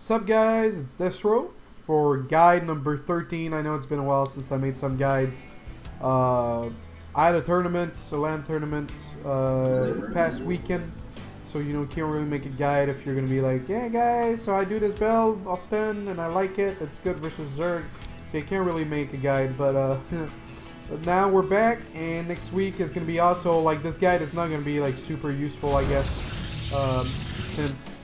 Sup guys, it's Desro for guide number 13. I know it's been a while since I made some guides. I had a tournament, a LAN tournament, past weekend. So you know, can't really make a guide if you're gonna be like, yeah guys, so I do this build often and I like it, it's good versus Zerg. So you can't really make a guide, but but now we're back, and next week is gonna be also like, this guide is not gonna be like super useful, I guess, since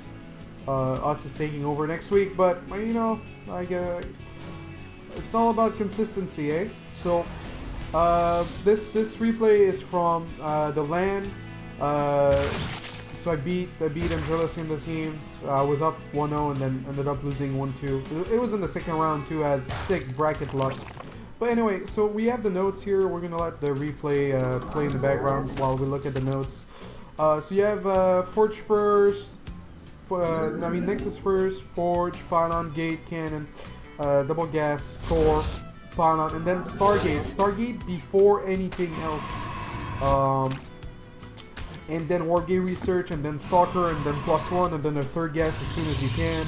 Ots is taking over next week. But you know, like it's all about consistency, eh? So this replay is from the LAN. So I beat Angelus in this game. So I was up 1-0 and then ended up losing 1-2. It was in the second round too. I had sick bracket luck. But anyway, so we have the notes here. We're gonna let the replay play in the background while we look at the notes. So you have Forge first, Nexus first, Forge, Pylon, Gate, Cannon, Double Gas, Core, Pylon, and then Stargate. Stargate before anything else. And then Wargate Research, and then Stalker, and then +1, and then a third gas as soon as you can.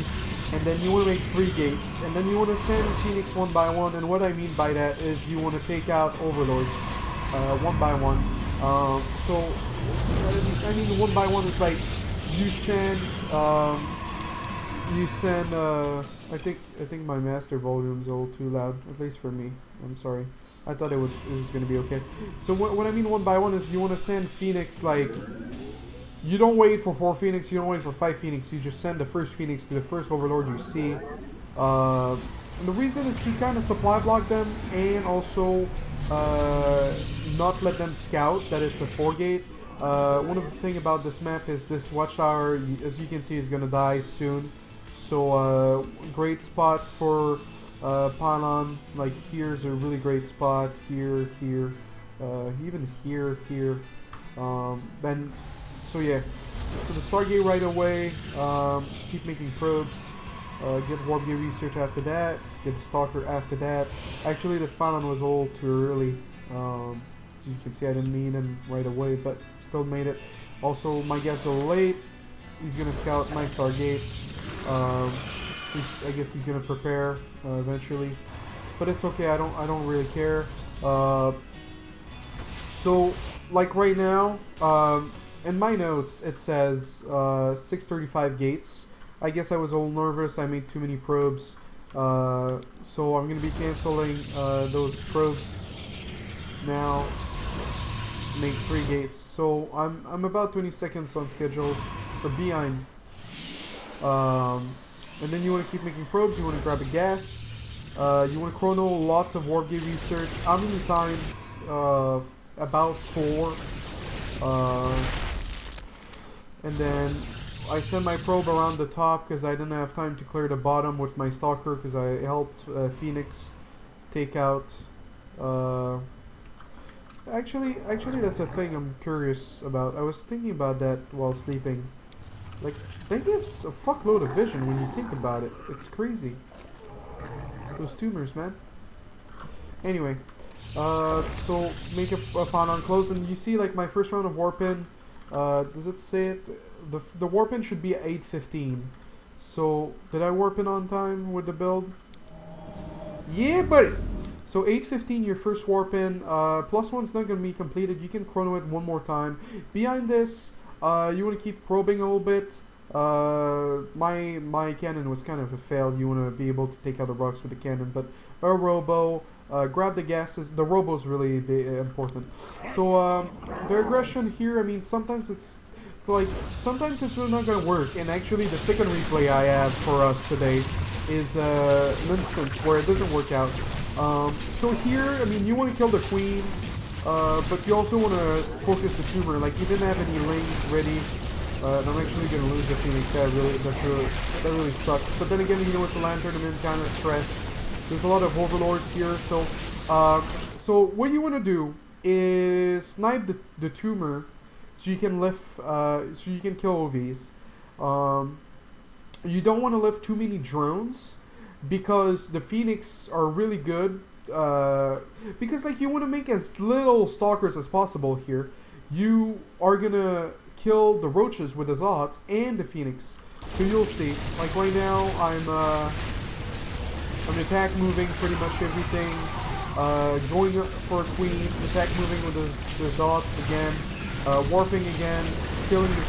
And then you want to make 3 gates, and then you want to send Phoenix one by one. And what I mean by that is you want to take out Overlords one by one. So I mean one by one is like you send I think my master volume's a little too loud, at least for me. I'm sorry. I thought it was gonna be okay. So what I mean one by one is you want to send Phoenix, like, you don't wait for 4 Phoenix, you don't wait for 5 Phoenix, you just send the first Phoenix to the first Overlord you see. And the reason is to kind of supply block them, and also not let them scout that it's a 4 gate. One of the things about this map is this watchtower, as you can see, is gonna die soon. So great spot for Pylon. Like, here's a really great spot. Here, even here. Then, so yeah. So the Stargate right away. Keep making probes. Get Wargate Research after that. Get the Stalker after that. Actually, this Pylon was a little too early. As you can see, I didn't mean him right away, but still made it. Also, my guess a little late. He's gonna scout my Stargate. So I guess he's gonna prepare eventually, but it's okay. I don't really care. So like right now, in my notes it says 635 gates. I guess I was a little nervous. I made too many probes, so I'm gonna be canceling those probes now. Make 3 gates. So I'm about 20 seconds on schedule for behind. And then you want to keep making probes, you want to grab a gas, you want to chrono lots of Wargate Research. How many times? About 4. And then I send my probe around the top because I didn't have time to clear the bottom with my Stalker, because I helped Phoenix take out... Actually that's a thing I'm curious about. I was thinking about that while sleeping. Like, that gives a fuckload of vision when you think about it. It's crazy. Those tumors, man. Anyway, so make a Pylon close, and you see, like, my first round of warp in. Does it say it? The warp in should be at 8:15. So did I warp in on time with the build? Yeah, buddy. So 8:15, your first warp in. +1's not gonna be completed. You can chrono it one more time. Behind this, you want to keep probing a little bit. My cannon was kind of a fail. You want to be able to take out the rocks with the cannon, but a robo, grab the gases. The robo is really important. So the aggression here, I mean, sometimes it's not gonna work. And actually, the second replay I have for us today is an instance where it doesn't work out. So here, I mean, you want to kill the queen. But you also want to focus the tumor. Like, you didn't have any lanes ready. And I'm actually gonna lose the Phoenix. That really sucks. But then again, you know, it's a LAN tournament, kind of stress. There's a lot of overlords here, so so what you want to do is snipe the tumor, so you can lift, so you can kill OVs. You don't want to lift too many drones, because the Phoenix are really good. Because, like, you want to make as little Stalkers as possible here. You are gonna kill the roaches with the zealots and the Phoenix. So you'll see. Like right now, I'm attack moving pretty much everything. Going for a queen, attack moving with the zealots again, warping again, killing the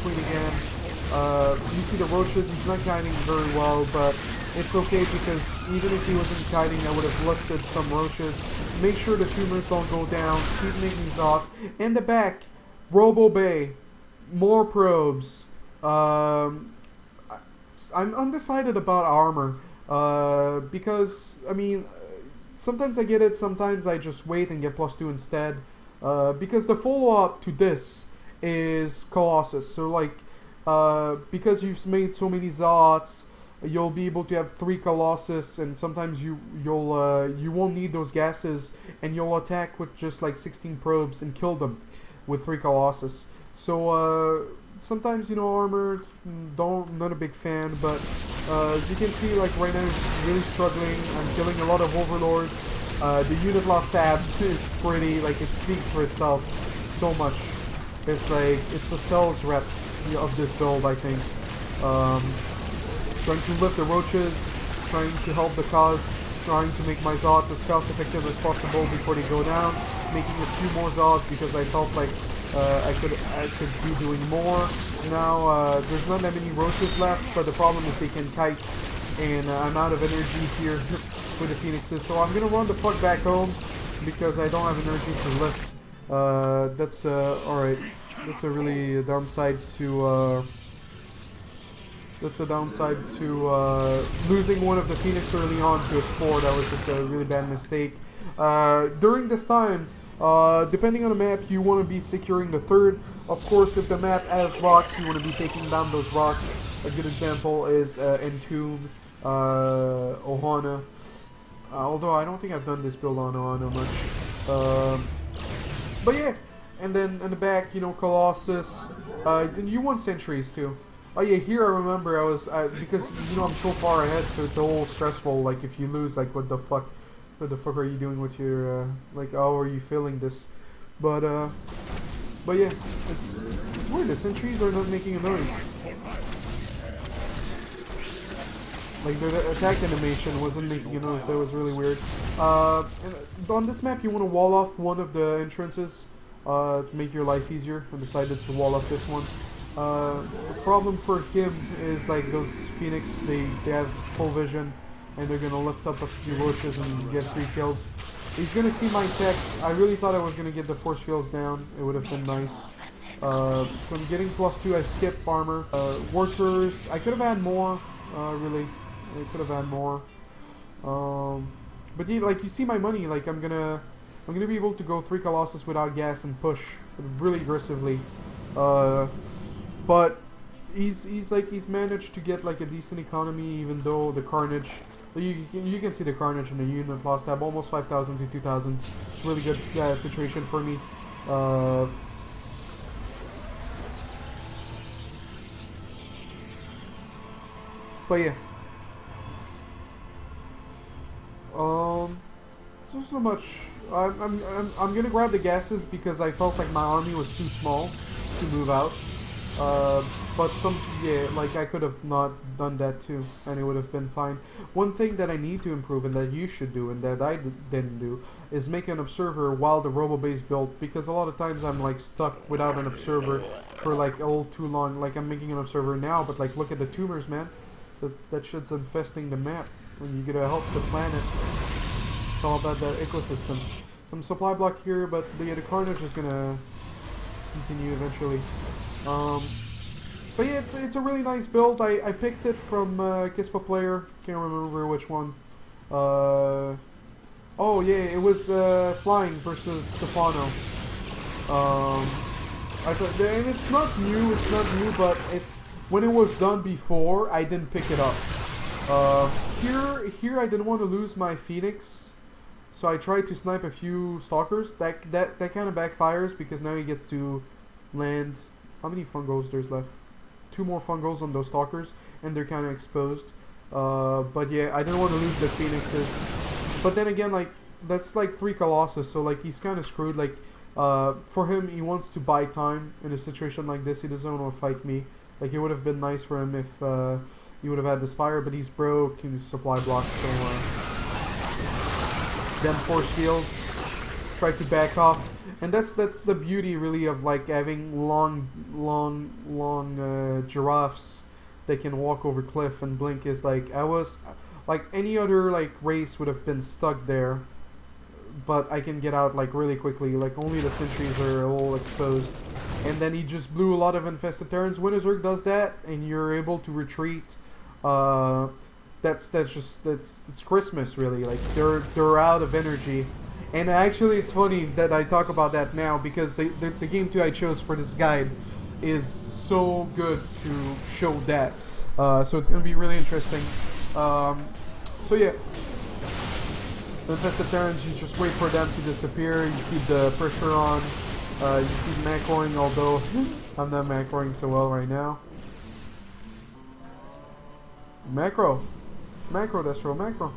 queen again. You see the roaches, he's not kiting very well, but it's okay because even if he wasn't kiting, I would have lifted some roaches. Make sure the tumors don't go down, keep making zealots. In the back, Robo Bay, more probes. I'm undecided about armor, because, I mean, sometimes I get it, sometimes I just wait and get +2 instead. Because the follow-up to this is Colossus. So, like, because you've made so many zealots, you'll be able to have 3 Colossus, and sometimes you won't need those gases, and you'll attack with just like 16 probes and kill them with 3 Colossus. So sometimes, you know, armor, not a big fan, but as you can see, like right now, it's really struggling. I'm killing a lot of overlords. The unit lost tab is pretty, like, it speaks for itself so much. It's like, it's a sales rep of this build, I think. Trying to lift the roaches, trying to help the cause, trying to make my zealots as cost effective as possible before they go down, making a few more zealots because I felt like I could be doing more. Now there's not that many roaches left, but the problem is they can kite, and I'm out of energy here with the phoenixes, so I'm gonna run the fuck back home because I don't have energy to lift. That's alright. That's a really downside to losing one of the Phoenix early on to a spore. That was just a really bad mistake. During this time, depending on the map, you want to be securing the third. Of course, if the map has rocks, you want to be taking down those rocks. A good example is Entomb, Ohana. Although I don't think I've done this build on Ohana much. But yeah, and then in the back, you know, Colossus. You want sentries too. Oh yeah, here I remember because, you know, I'm so far ahead, so it's a little stressful. Like, if you lose, like, what the fuck are you doing with your, like, how are you feeling this? But yeah, it's weird, the sentries are not making a noise. Like, the attack animation wasn't making a noise, that was really weird. And on this map, you want to wall off one of the entrances, to make your life easier. I decided to wall off this one. The problem for him is, like, those Phoenix, they have full vision, and they're gonna lift up a few roaches and get 3 kills. He's gonna see my tech. I really thought I was gonna get the force fields down. It would have been nice. So I'm getting +2. I skipped armor. Workers, I could have had more, really. I could have had more. But yeah, like, you see my money, like, I'm gonna be able to go 3 Colossus without gas and push really aggressively. But he's managed to get like a decent economy, even though the carnage. You can see the carnage in the unit lost tab, almost 5,000 to 2,000. It's a really good situation for me. But yeah. There's not much. I'm gonna grab the gases because I felt like my army was too small to move out. But like, I could have not done that too, and it would have been fine. One thing that I need to improve, and that you should do, and that I didn't do, is make an observer while the robo base built, because a lot of times I'm like stuck without an observer for like a little too long. Like, I'm making an observer now, but like, look at the tumors, man. That shit's infesting the map. When you gotta help the planet, it's all about that ecosystem. Some supply block here, but the carnage is gonna continue eventually. But yeah, it's a really nice build. I picked it from Kispa Player. Can't remember which one. Oh yeah, it was Flying versus Stefano. I thought, and it's not new, but it's when it was done before, I didn't pick it up. Here I didn't want to lose my Phoenix, so I tried to snipe a few stalkers. That kind of backfires because now he gets to land. How many fungos there's left? 2 more fungos on those stalkers, and they're kind of exposed. But yeah, I didn't want to lose the Phoenixes. But then again, like, that's like 3 Colossus, so like, he's kind of screwed. Like, for him, he wants to buy time in a situation like this. He doesn't want to fight me. Like, it would have been nice for him if he would have had the Spire, but he's broke in his supply block, so then force fields, try to back off. And that's the beauty, really, of like having long giraffes that can walk over cliff and blink. Is like, I was like, any other like race would have been stuck there, but I can get out like really quickly. Like, only the sentries are all exposed, and then he just blew a lot of infested Terrans. When a Zerg does that and you're able to retreat, it's Christmas, really. Like, they're out of energy. And actually, it's funny that I talk about that now, because the game 2 I chose for this guide is so good to show that. So it's going to be really interesting. So yeah, the infested Terrans, you just wait for them to disappear, you keep the pressure on, you keep macroing, although I'm not macroing so well right now. Macro, Destro, macro.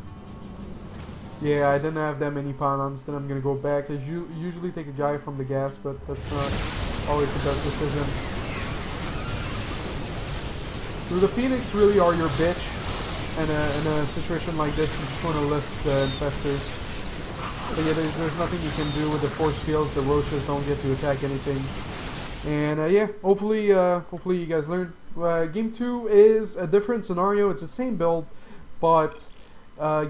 Yeah, I didn't have that many pylons, then I'm gonna go back. I usually take a guy from the gas, but that's not always the best decision. So the Phoenix really are your bitch, and in a situation like this, you just want to lift the infestors. But yeah, there's nothing you can do with the force fields. The roaches don't get to attack anything. And yeah, hopefully you guys learned. Game 2 is a different scenario. It's the same build, but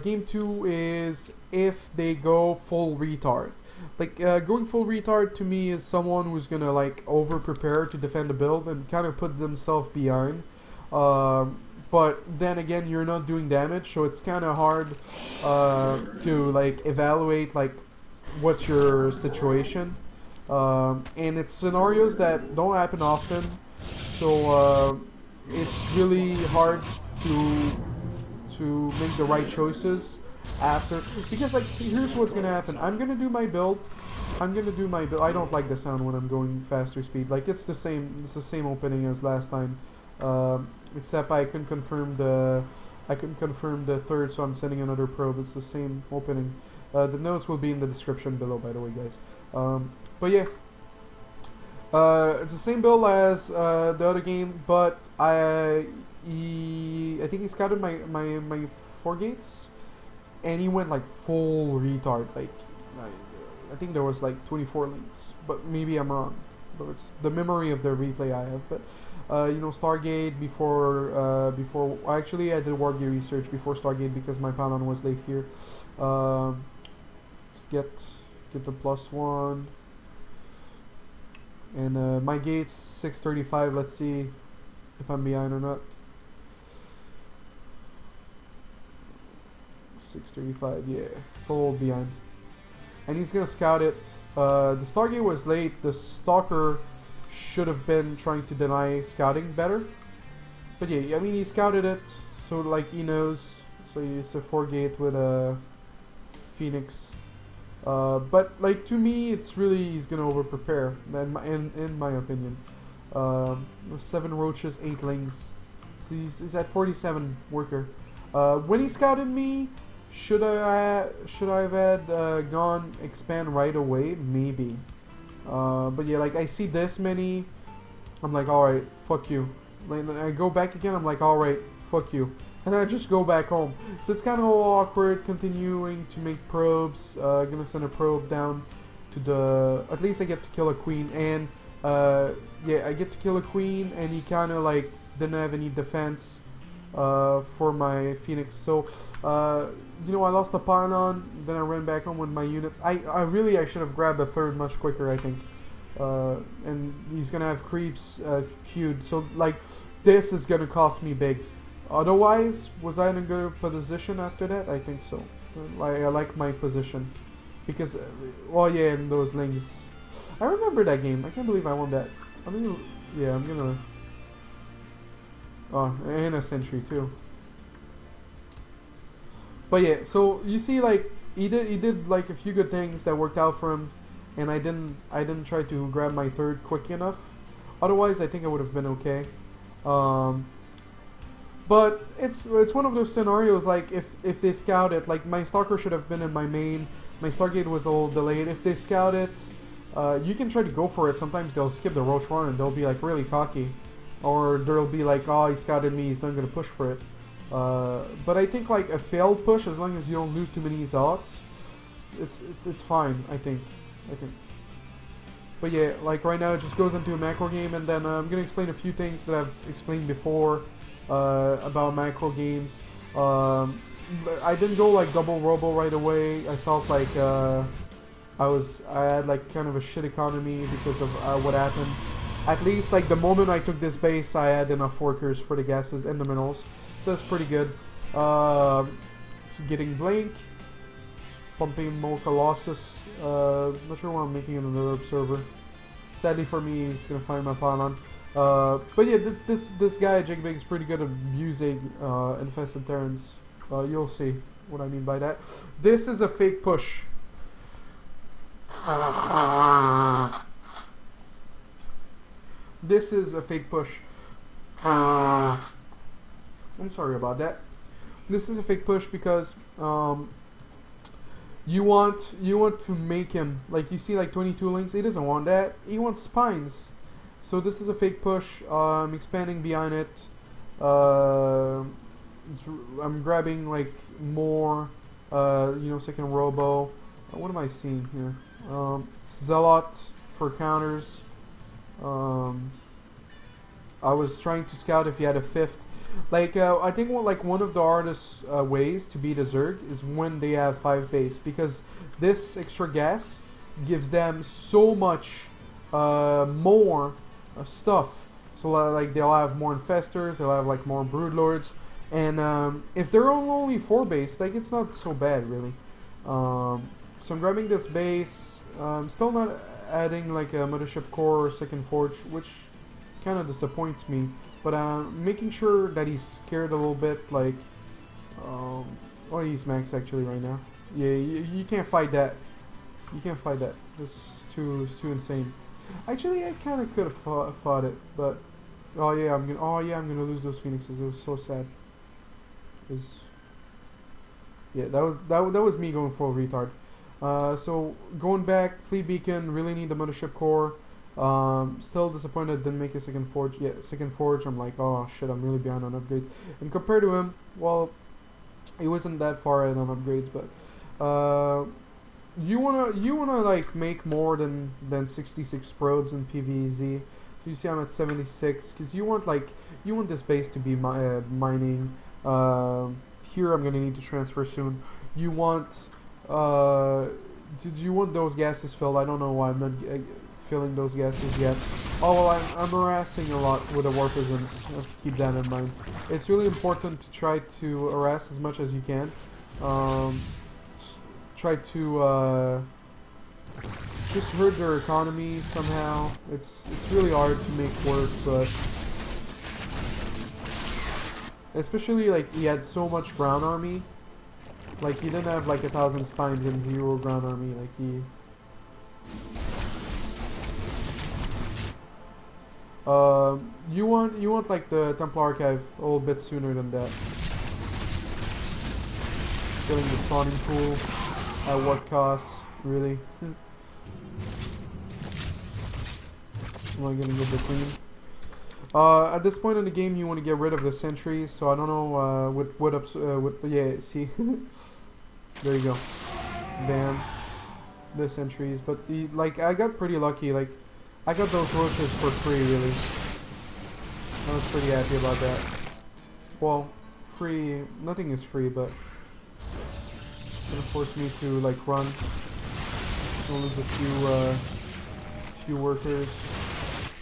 game 2 is if they go full retard. Like, going full retard to me is someone who's gonna like over prepare to defend the build and kind of put themselves behind. But then again, you're not doing damage, so it's kind of hard to like evaluate like what's your situation. And it's scenarios that don't happen often, so it's really hard to make the right choices after, because like, here's what's gonna happen. I'm gonna do my build. I don't like the sound when I'm going faster speed. Like, it's the same opening as last time, except I couldn't confirm the third, so I'm sending another probe. It's the same opening. The notes will be in the description below, by the way, guys. But yeah, it's the same build as the other game, but I think he scouted my 4 gates, and he went like full retard. Like, I think there was like 24 links, but maybe I'm wrong. But it's the memory of the replay I have. But you know, Stargate before actually I did war gear research before Stargate because my Pylon was late here. Get the +1. And my gate's 635. Let's see if I'm behind or not. 635, yeah, it's a little behind. And he's gonna scout it. The Stargate was late. The stalker should have been trying to deny scouting better. But yeah, I mean, he scouted it, so like he knows. So it's a 4 gate with a Phoenix. But like, to me, it's really, he's gonna over prepare in my opinion. 7 roaches, 8 lings, so he's at 47 worker. When he scouted me, should I have had gone expand right away? Maybe. But yeah, like, I see this many, I'm like, all right, fuck you. Like, I go back again, I'm like, all right, fuck you. And I just go back home. So it's kind of awkward continuing to make probes. Gonna send a probe down to the... At least I get to kill a queen. And yeah, I get to kill a queen, and he kind of like didn't have any defense for my Phoenix. So you know, I lost a Pylon. Then I ran back home with my units. I should have grabbed a third much quicker, I think. And he's gonna have creeps queued. So like, this is gonna cost me big. Otherwise, was I in a good position after that? I think so. I like my position. Because, well, yeah, and those lings. I remember that game. I can't believe I won that. I mean, yeah, I'm gonna... Oh, and a sentry too. But yeah, so you see, like, he did like a few good things that worked out for him, and I didn't try to grab my third quick enough. Otherwise, I think I would have been okay. But it's one of those scenarios, like, if they scout it, like, my stalker should have been in my main. My Stargate was a little delayed. If they scout it, you can try to go for it. Sometimes they'll skip the roach run and they'll be like really cocky, or there'll be like, oh, he scouted me, he's not gonna push for it. But I think like a failed push, as long as you don't lose too many zealots, it's fine. I think. But yeah, like right now it just goes into a macro game, and then I'm gonna explain a few things that I've explained before about macro games. I didn't go like double robo right away. I felt like I had like kind of a shit economy because of what happened. At least like the moment I took this base, I had enough workers for the gases and the minerals, so that's pretty good. So getting blank, pumping more colossus. Not sure why I'm making another observer. Sadly for me, he's gonna find my pylon. But yeah, this guy Jake Big is pretty good at using infested terrans. You'll see what I mean by that. This is a fake push. This is a fake push. I'm sorry about that. This is a fake push because you want to make him, like, you see like 22 links. He doesn't want that. He wants spines. So this is a fake push. I'm expanding behind it. I'm grabbing like more, second robo. What am I seeing here? Zealot for counters. I was trying to scout if he had a fifth. Like, I think one of the hardest ways to beat a Zerg is when they have 5 base, because this extra gas gives them so much more stuff. So like they'll have more infestors, they'll have like more broodlords, and if they're on only 4 base, like it's not so bad really. So I'm grabbing this base. Still not adding like a mothership core or second forge, which kind of disappoints me. But making sure that he's scared a little bit, like, oh, he's max actually right now. Yeah, you can't fight that. You can't fight that. It's too insane. Actually, I kind of could have fought it, but oh yeah, I'm gonna lose those phoenixes. It was so sad. Yeah, that was me going full retard. So going back, fleet beacon, really need the mothership core. Still disappointed didn't make a second forge. Yeah, second forge, I'm like, oh shit, I'm really behind on upgrades. And compared to him, well, he wasn't that far ahead on upgrades, but you wanna like make more than 66 probes in PvZ. So you see I'm at 76, because you want this base to be mining. Here I'm gonna need to transfer soon. You want did you want those gases filled? I don't know why I'm not filling those gases yet. Oh well, I'm harassing a lot with the warpisms. You have to keep that in mind. It's really important to try to harass as much as you can. Try to just hurt their economy somehow. It's really hard to make work, but especially like he had so much ground army. Like he didn't have like 1,000 spines and 0 ground army. Like he. You want like the Templar Archive a little bit sooner than that. Killing the spawning pool at what cost, really? Am I gonna get the queen? At this point in the game, you want to get rid of the sentries. So I don't know yeah, see, there you go, bam, the sentries. But I got pretty lucky. Like I got those roaches for free, really. I was pretty happy about that. Well, free, nothing is free, but it's gonna force me to like run. I'll lose a few workers.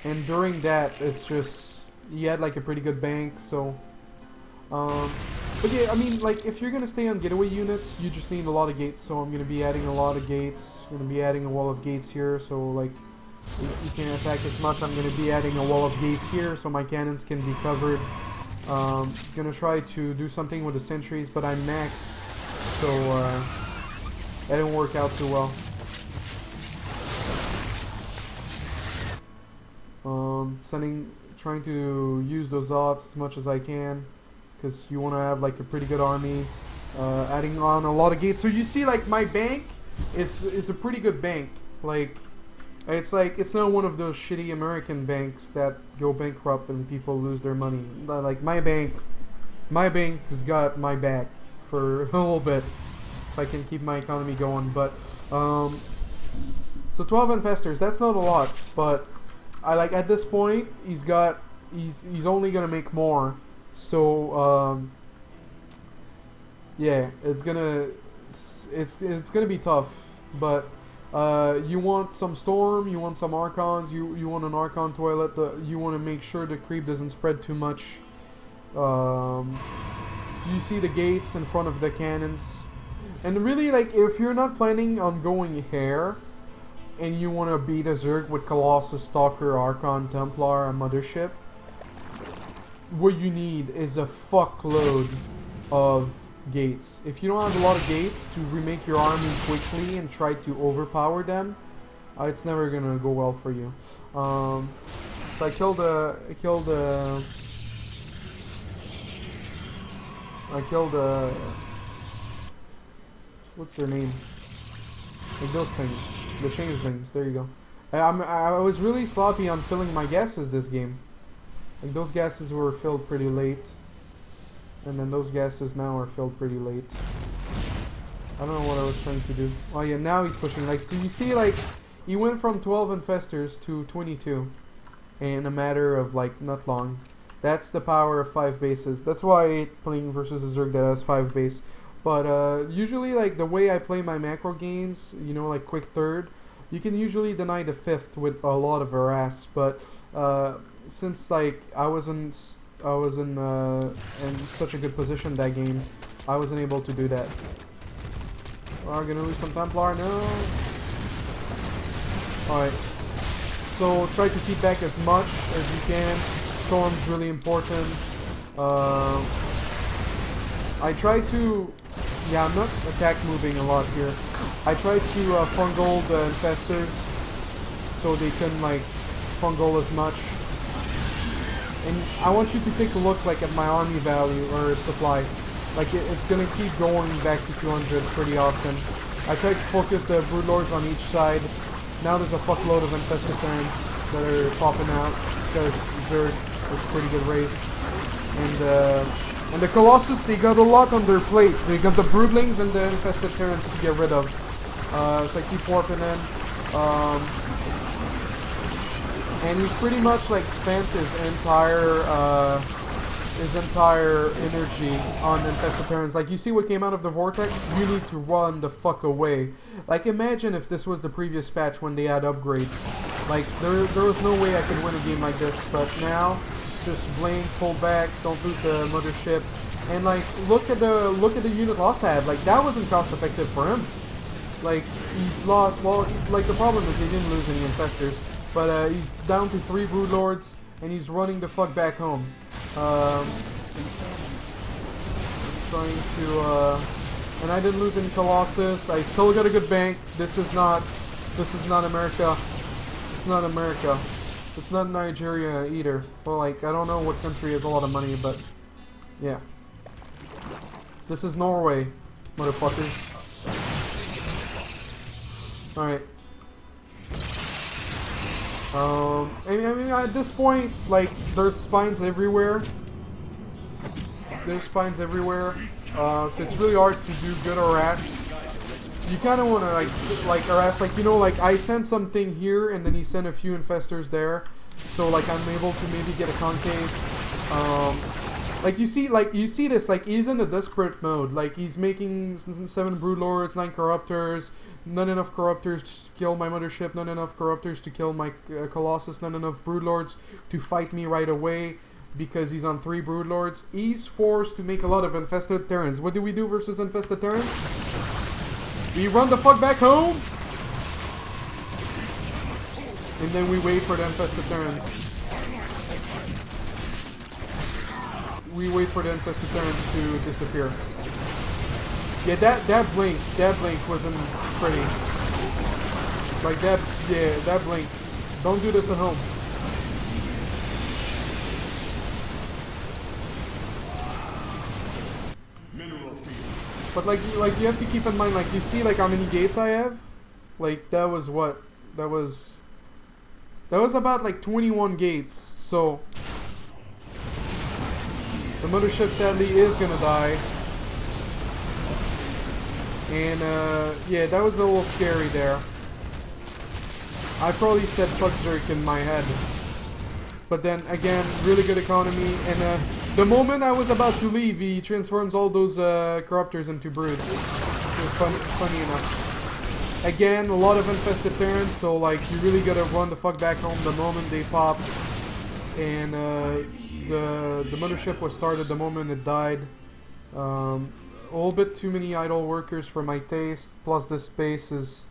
And during that, it's just, he had like a pretty good bank, so but yeah, I mean, like if you're gonna stay on getaway units, you just need a lot of gates. So I'm gonna be adding a lot of gates. I'm gonna be adding a wall of gates here, so like you can't attack as much. I'm gonna be adding a wall of gates here, so my cannons can be covered. Gonna try to do something with the sentries, but I'm maxed, so that didn't work out too well. Trying to use those zealots as much as I can, because you want to have like a pretty good army. Adding on a lot of gates. So you see, like my bank is a pretty good bank. Like It's like, it's not one of those shitty American banks that go bankrupt and people lose their money. Like my bank's got my back for a little bit, if I can keep my economy going. But so 12 infestors, that's not a lot, but I like at this point he's only gonna make more. So yeah, it's gonna be tough, but you want some storm, you want some archons, you want an archon toilet. You want to make sure the creep doesn't spread too much. You see the gates in front of the cannons, and really, like, if you're not planning on going here and you want to beat a zerg with Colossus, Stalker, Archon, Templar, and Mothership, what you need is a fuckload of gates. If you don't have a lot of gates to remake your army quickly and try to overpower them, it's never gonna go well for you. So I killed what's their name? Like those things, the changelings. There you go. I was really sloppy on filling my gases this game. Like those gases were filled pretty late. And then those gases now are filled pretty late. I don't know what I was trying to do. Oh yeah, now he's pushing. Like, so you see, like, he went from 12 infestors to 22 in a matter of, like, not long. That's the power of 5 bases. That's why I hate playing versus a Zerg that has 5 base. But usually, like, the way I play my macro games, you know, like quick third, you can usually deny the 5th with a lot of harass. But since, like, I was in such a good position that game, I wasn't able to do that. We're gonna lose some Templar now. Alright. So try to keep back as much as you can. Storm's really important. I try to... Yeah, I'm not attack moving a lot here. I try to fungal the infestors so they can, like, fungal as much. And I want you to take a look, like, at my army value or supply. Like, it's gonna keep going back to 200 pretty often. I tried to focus the broodlords on each side. Now there's a fuckload of infested turns that are popping out because Zerg is a pretty good race. And the Colossus, they got a lot on their plate. They got the broodlings and the infested turns to get rid of. So I keep warping in. And he's pretty much, like, spent his entire energy on infested turns. Like, you see what came out of the vortex? You need to run the fuck away. Like, imagine if this was the previous patch when they had upgrades. Like, there was no way I could win a game like this. But now, just blink, pull back, don't lose the mothership, and, like, look at the unit loss tab. Like, that wasn't cost effective for him. Like, he's lost. Well, like, the problem is he didn't lose any infestors. But he's down to 3 broodlords, and he's running the fuck back home. Trying to, and I didn't lose any Colossus. I still got a good bank. This is not America. It's not America. It's not Nigeria either. Well, like, I don't know what country has a lot of money, but yeah. This is Norway, motherfuckers. Alright. I mean, at this point, like, there's spines everywhere. There's spines everywhere. So it's really hard to do good harass. You kind of want to, like harass, like, you know, like, I sent something here, and then he sent a few infestors there. So, like, I'm able to maybe get a concave. Like, you see this, like, he's in a desperate mode. Like, he's making 7 broodlords, 9 corruptors, not enough corruptors to kill my mothership, not enough corruptors to kill my Colossus, not enough broodlords to fight me right away because he's on 3 broodlords. He's forced to make a lot of infested Terrans. What do we do versus infested Terrans? We run the fuck back home, and then we wait for the infested Terrans. We wait for the infested Terrans to disappear. Yeah, that blink wasn't pretty. Like that, yeah, that blink. Don't do this at home. But like you have to keep in mind, like, you see, like, how many gates I have. Like, that was what? That was That was about like 21 gates, so the mothership sadly is gonna die. And yeah, that was a little scary there. I probably said fuck Zerg in my head. But then again, really good economy, and the moment I was about to leave, he transforms all those corruptors into broods. So funny enough. Again, a lot of infested Terrans, so like you really gotta run the fuck back home the moment they pop. And the mothership was started the moment it died. A little bit too many idle workers for my taste. Plus this base is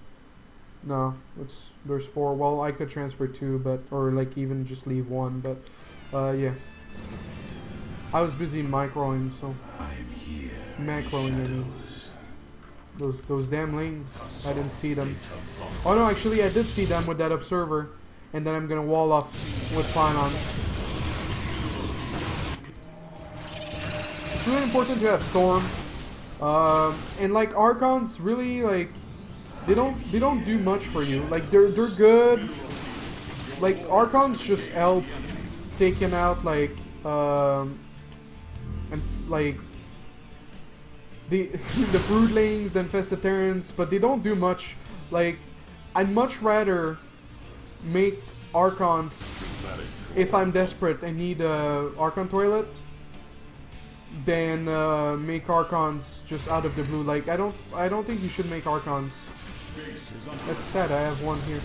there's 4. Well, I could transfer 2, but or like even just leave 1, but yeah. I was busy macroing, so macroing. I mean, those damn lanes. I didn't see them. Oh no, actually I did see them with that observer, and then I'm gonna wall off with Pylon. It's really important to have Storm, and like Archons really like. They don't do much for you. Like they're good. Like Archons just help taking out like and like the the broodlings, the infested Terrans, but they don't do much. Like I'd much rather make Archons if I'm desperate and need a Archon toilet than make Archons just out of the blue. Like I don't think you should make Archons. That's sad. I have one here.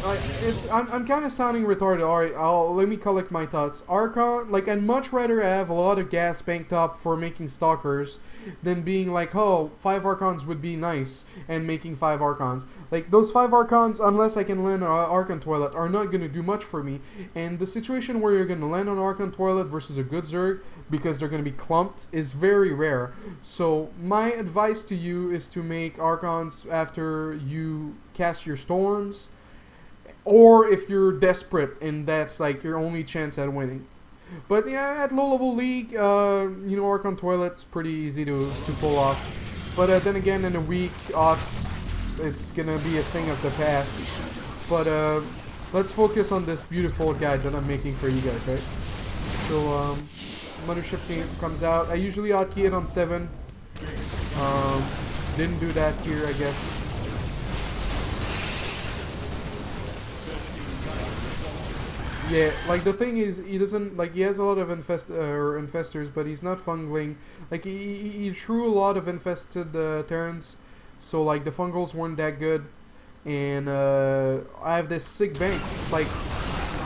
I'm kind of sounding retarded. Alright, let me collect my thoughts. Archon, like I'd much rather have a lot of gas banked up for making stalkers than being like, oh, 5 Archons would be nice and making 5 Archons. Like those 5 Archons, unless I can land an Archon toilet, are not gonna do much for me. And the situation where you're gonna land on Archon toilet versus a good Zerg because they're gonna be clumped is very rare. So my advice to you is to make Archons after you cast your storms. Or if you're desperate and that's like your only chance at winning. But yeah, at low level league, you know, Archon toilet's pretty easy to pull off. But then again, in a week, it's gonna be a thing of the past. But let's focus on this beautiful guide that I'm making for you guys, right? So mothership comes out. I usually hotkey it on 7. Didn't do that here, I guess. Yeah, like the thing is, he doesn't, like he has a lot of infestors, but he's not fungling. Like he threw a lot of infested Terrans, so like the fungals weren't that good. And I have this sick bank, like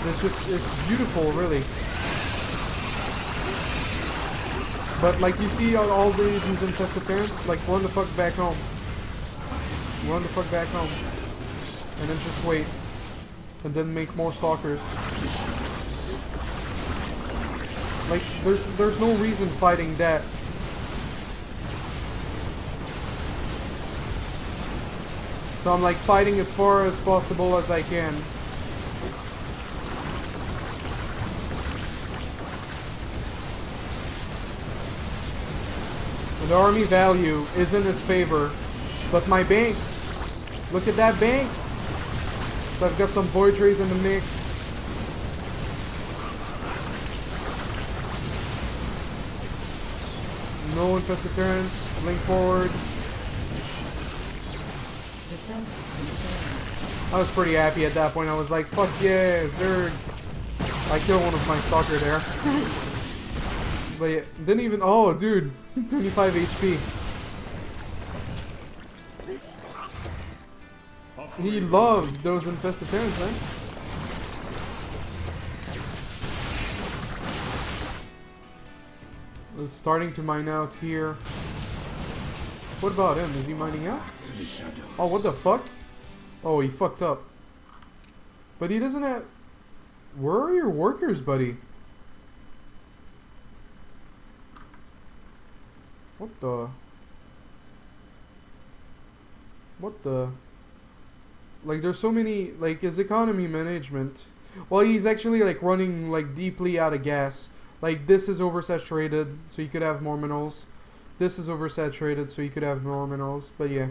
it's beautiful, really. But like you see all these infested Terrans, like run the fuck back home. Run the fuck back home, and then just wait. And then make more stalkers. Like there's no reason fighting that. So I'm like fighting as far as possible as I can. And the army value is in his favor, but my bank. Look at that bank. So I've got some void rays in the mix. No infested Terrans. Link forward. I was pretty happy at that point. I was like, fuck yeah, Zerg. I killed one of my stalker there. But yeah, didn't even. Oh, dude. 25 HP. He loved those infested Terrans, man. It's starting to mine out here. What about him? Is he mining out? Oh, what the fuck? Oh, he fucked up. But he doesn't have... Where are your workers, buddy? What the... What the... Like, there's so many, like, his economy management. Well, he's actually, like, running, like, deeply out of gas. Like, this is oversaturated, so you could have more minerals. This is oversaturated, so you could have more minerals. But, yeah.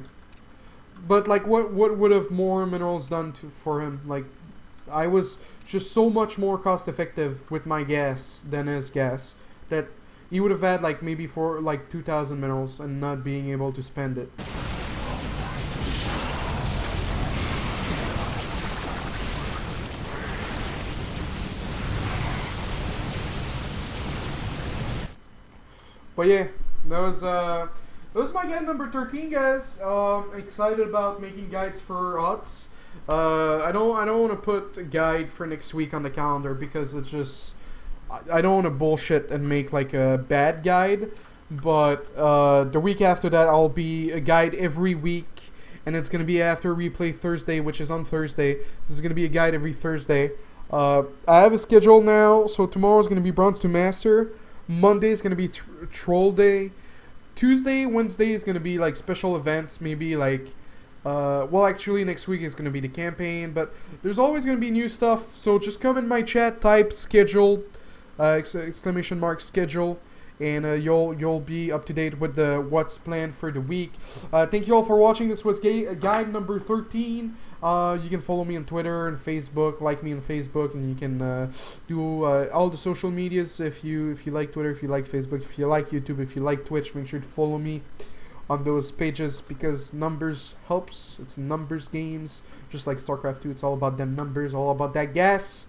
But, like, what would have more minerals done for him? Like, I was just so much more cost effective with my gas than his gas that he would have had like maybe for like 2,000 minerals and not being able to spend it. But yeah, that was my guide number 13, guys. Excited about making guides for HOTS. I don't want to put a guide for next week on the calendar because it's just I don't want to bullshit and make like a bad guide. But the week after that, I'll be a guide every week, and it's gonna be after Replay Thursday, which is on Thursday. This is gonna be a guide every Thursday. I have a schedule now, so tomorrow is gonna be Bronze to Master. Monday is gonna be Troll Day. Tuesday, Wednesday is gonna be like special events, maybe like. Well, actually, next week is gonna be the campaign, but there's always gonna be new stuff. So just come in my chat, type schedule, exclamation mark schedule, and you'll be up to date with the what's planned for the week. Thank you all for watching. This was guide number 13. You can follow me on Twitter and Facebook, like me on Facebook, and you can do all the social medias if you like Twitter, if you like Facebook, if you like YouTube, if you like Twitch. Make sure to follow me on those pages because numbers helps. It's numbers games, just like StarCraft 2. It's all about them numbers, all about that gas.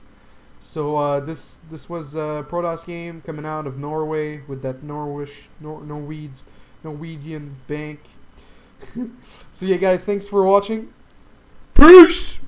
So this was a Protoss game coming out of Norway with that Norwegian bank. So yeah, guys, thanks for watching. Peace!